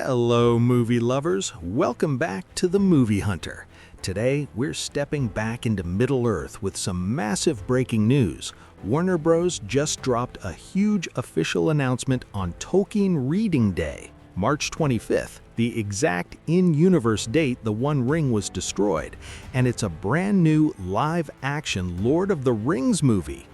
Hello, movie lovers. Welcome back to The Movie Hunter. Today, we're stepping back into Middle-earth with some massive breaking news. Warner Bros. Just dropped a huge official announcement on Tolkien Reading Day, March 25th, the exact in-universe date The One Ring was destroyed, and it's a brand new live-action Lord of the Rings movie.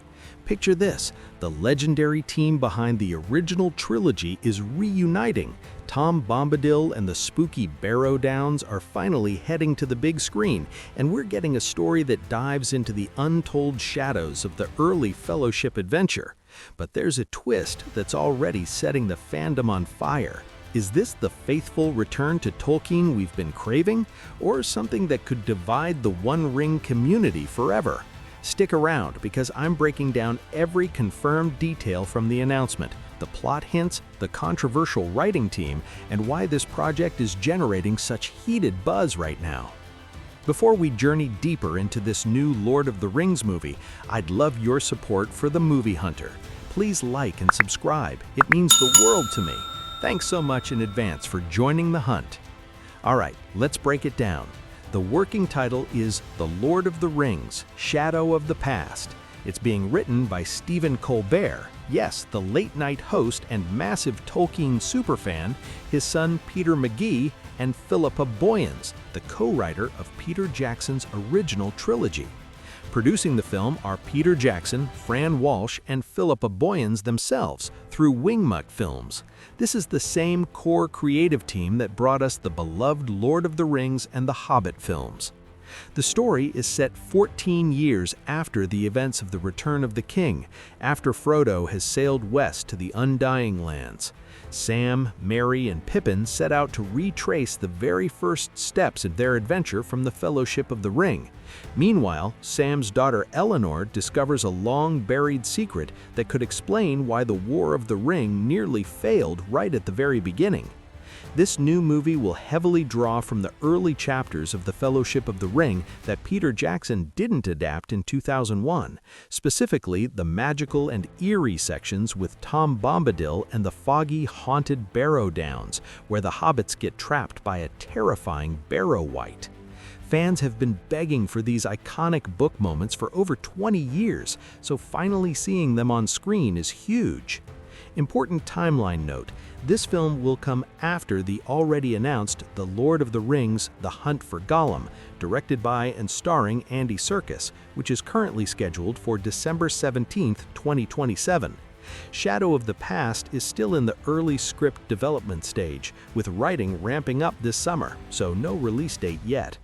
Picture this, the legendary team behind the original trilogy is reuniting. Tom Bombadil and the spooky Barrow-downs are finally heading to the big screen, and we're getting a story that dives into the untold shadows of the early Fellowship adventure. But there's a twist that's already setting the fandom on fire. Is this the faithful return to Tolkien we've been craving, or something that could divide the One Ring community forever? Stick around because I'm breaking down every confirmed detail from the announcement, the plot hints, the controversial writing team, and why this project is generating such heated buzz right now. Before we journey deeper into this new Lord of the Rings movie, I'd love your support for The Movie Hunter. Please like and subscribe. It means the world to me. Thanks so much in advance for joining the hunt. All right, let's break it down. The working title is The Lord of the Rings, Shadow of the Past. It's being written by Stephen Colbert, yes, the late-night host and massive Tolkien superfan, his son Peter McGee, and Philippa Boyens, the co-writer of Peter Jackson's original trilogy. Producing the film are Peter Jackson, Fran Walsh, and Philippa Boyens themselves through Wingmutt Films. This is the same core creative team that brought us the beloved Lord of the Rings and The Hobbit films. The story is set 14 years after the events of the Return of the King, after Frodo has sailed west to the Undying Lands. Sam, Merry, and Pippin set out to retrace the very first steps of their adventure from the Fellowship of the Ring. Meanwhile, Sam's daughter Elanor discovers a long-buried secret that could explain why the War of the Ring nearly failed right at the very beginning. This new movie will heavily draw from the early chapters of the Fellowship of the Ring that Peter Jackson didn't adapt in 2001, specifically the magical and eerie sections with Tom Bombadil and the foggy, haunted Barrow-downs, where the hobbits get trapped by a terrifying Barrow-wight. Fans have been begging for these iconic book moments for over 20 years, so finally seeing them on screen is huge. Important timeline note, this film will come after the already announced The Lord of the Rings, The Hunt for Gollum, directed by and starring Andy Serkis, which is currently scheduled for December 17, 2027. Shadow of the Past is still in the early script development stage, with writing ramping up this summer, so no release date yet.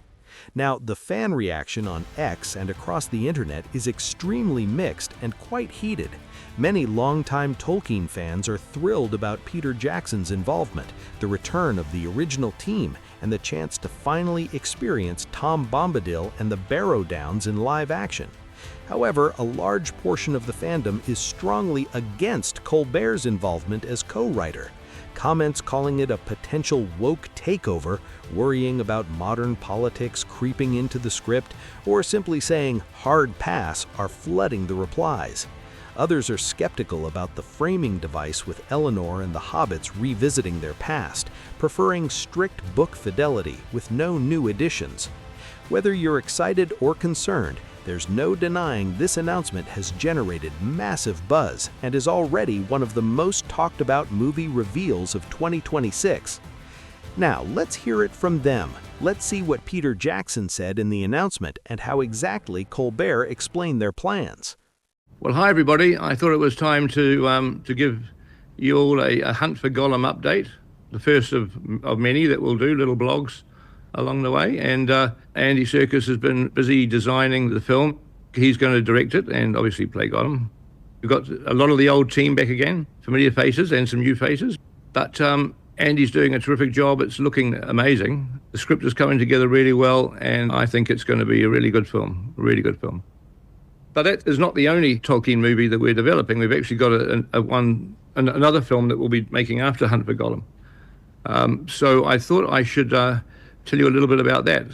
Now, the fan reaction on X and across the internet is extremely mixed and quite heated. Many longtime Tolkien fans are thrilled about Peter Jackson's involvement, the return of the original team, and the chance to finally experience Tom Bombadil and the Barrow-downs in live action. However, a large portion of the fandom is strongly against Colbert's involvement as co-writer. Comments calling it a potential woke takeover, worrying about modern politics creeping into the script, or simply saying hard pass are flooding the replies. Others are skeptical about the framing device with Elanor and the hobbits revisiting their past, preferring strict book fidelity with no new additions. Whether you're excited or concerned, there's no denying this announcement has generated massive buzz and is already one of the most talked about movie reveals of 2026. Now, let's hear it from them. Let's see what Peter Jackson said in the announcement and how exactly Colbert explained their plans. Well, hi everybody. I thought it was time to give you all a Hunt for Gollum update, the first of many that we'll do, little blogs along the way. And Andy Serkis has been busy designing the film. He's going to direct it and obviously play Gollum. We've got a lot of the old team back again, familiar faces and some new faces. But Andy's doing a terrific job. It's looking amazing. The script is coming together really well, and I think it's going to be a really good film, a really good film. But that is not the only Tolkien movie that we're developing. We've actually got another film that we'll be making after Hunt for Gollum. So I thought I should tell you a little bit about that.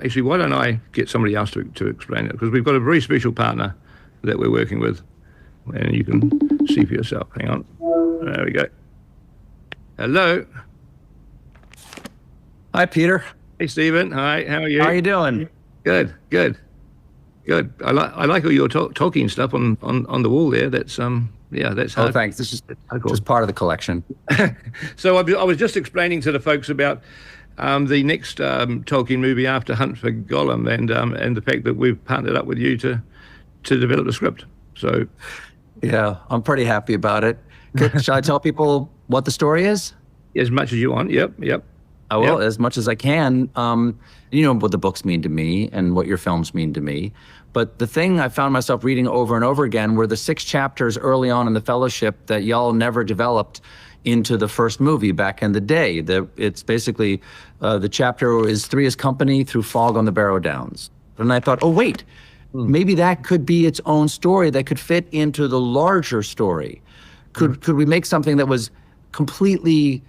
Actually, why don't I get somebody else to explain it? Because we've got a very special partner that we're working with, and you can see for yourself. Hang on. There we go. Hello. Hi, Peter. Hey, Stephen. Hi. How are you? How are you doing? Good. I like all your Tolkien stuff on the wall there. That's that's hard. Oh, thanks. This is just part of the collection. So I was just explaining to the folks about the next Tolkien movie after Hunt for Gollum, and the fact that we've partnered up with you to develop the script. So Yeah, I'm pretty happy about it. Shall I tell people what the story is? as much as you want. Yep. I will, Yep. as much as I can. You know what the books mean to me and what your films mean to me. But the thing I found myself reading over and over again were the 6 chapters early on in the Fellowship that y'all never developed into the first movie back in the day. It's basically, the chapter is Three's Company through Fog on the Barrow-downs. And I thought, oh, wait, maybe that could be its own story that could fit into the larger story. Could we make something that was completely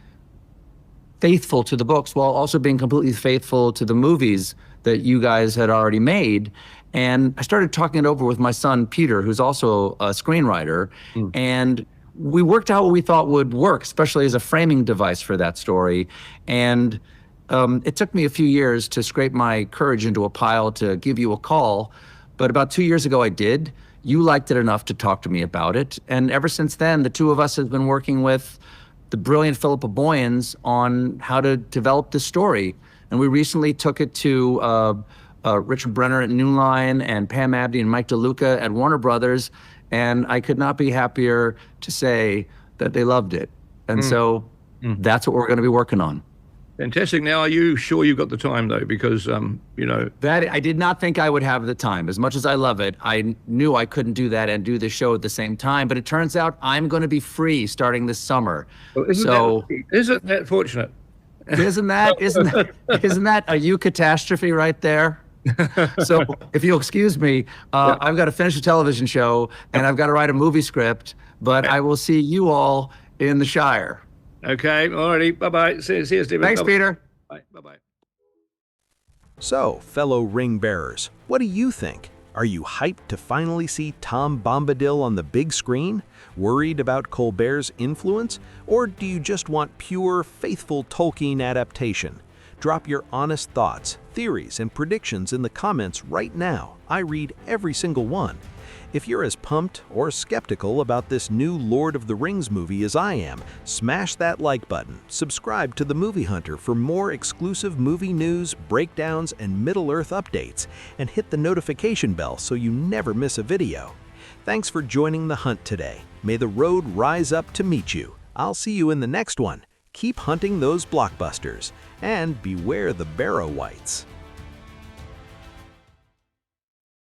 faithful to the books while also being completely faithful to the movies that you guys had already made? And I started talking it over with my son, Peter, who's also a screenwriter. And we worked out what we thought would work, especially as a framing device for that story. And it took me a few years to scrape my courage into a pile to give you a call. But about 2 years ago, I did. You liked it enough to talk to me about it. And ever since then, the two of us have been working with the brilliant Philippa Boyens on how to develop this story. And we recently took it to Richard Brenner at New Line and Pam Abdy and Mike DeLuca at Warner Brothers. And I could not be happier to say that they loved it. And so that's what we're going to be working on. Fantastic. Now, are you sure you've got the time, though? Because, That I did not think I would have the time. As much as I love it, I knew I couldn't do that and do the show at the same time. But it turns out I'm going to be free starting this summer. well, isn't that fortunate? Isn't that a eucatastrophe right there? So if you'll excuse me, I've got to finish a television show and I've got to write a movie script, but I will see you all in the Shire. Okay. Alrighty. Bye-bye. See you, Stephen. Thanks, Bye-bye. Peter. Bye-bye. So, fellow ring bearers, what do you think? Are you hyped to finally see Tom Bombadil on the big screen? Worried about Colbert's influence? Or do you just want pure, faithful Tolkien adaptation? Drop your honest thoughts, theories, and predictions in the comments right now. I read every single one. If you're as pumped or skeptical about this new Lord of the Rings movie as I am, smash that like button, subscribe to The Movie Hunter for more exclusive movie news, breakdowns, and Middle-earth updates, and hit the notification bell so you never miss a video. Thanks for joining the hunt today. May the road rise up to meet you. I'll see you in the next one. Keep hunting those blockbusters, and beware the Barrow-wights.